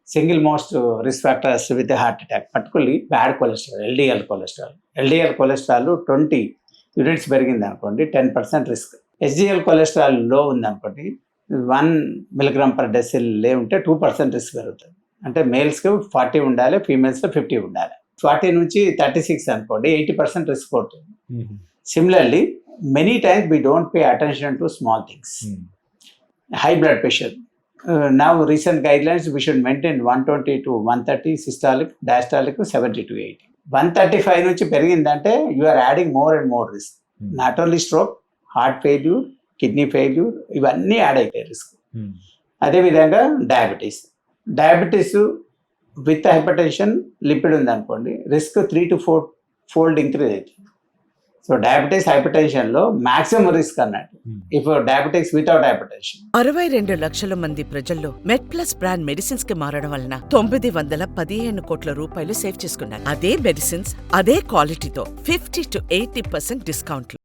Single most risk factors with heart attack, particularly bad cholesterol, LDL cholesterol. LDL cholesterol 20 units పెరిగింది అనుకోండి 10% risk. SDL cholesterol లో ఉంది అనుకోండి 1 mg/dL ఉంటే 2% risk పెరుగుతుంది. అంటే మేల్స్కి 40 ఉండాలి, ఫీమేల్స్లో 50 ఉండాలి. 40 నుంచి 36 అనుకోండి 80% రిస్క్ పడుతుంది. Similarly many times we don't pay attention to small things. High blood pressure, now recent guidelines we should maintain 120 to 130 systolic, diastolic 70 to 80. 135 నుంచి పెరిగిందంటే you are adding more and more risk. Not only stroke, heart failure, kidney failure, ఇవన్నీ add అవుతాయి risk. అదేవిధంగా diabetes with hyper tension, lipid ఉందనుకోండి risk 3 to 4 fold increase అవుతుంది. So diabetes hyper tension లో maximum risk అన్నట్టు. If diabetics without hyper tension 62 లక్షల మంది ప్రజల్లో మెడ్ ప్లస్ బ్రాండ్ మెడిసిన్స్ కి మారడం వలన 915 కోట్ల రూపాయలు సేవ్ చేసుకున్నారు. అదే మెడిసిన్స్ అదే క్వాలిటీతో 50 to 80% డిస్కౌంట్లు.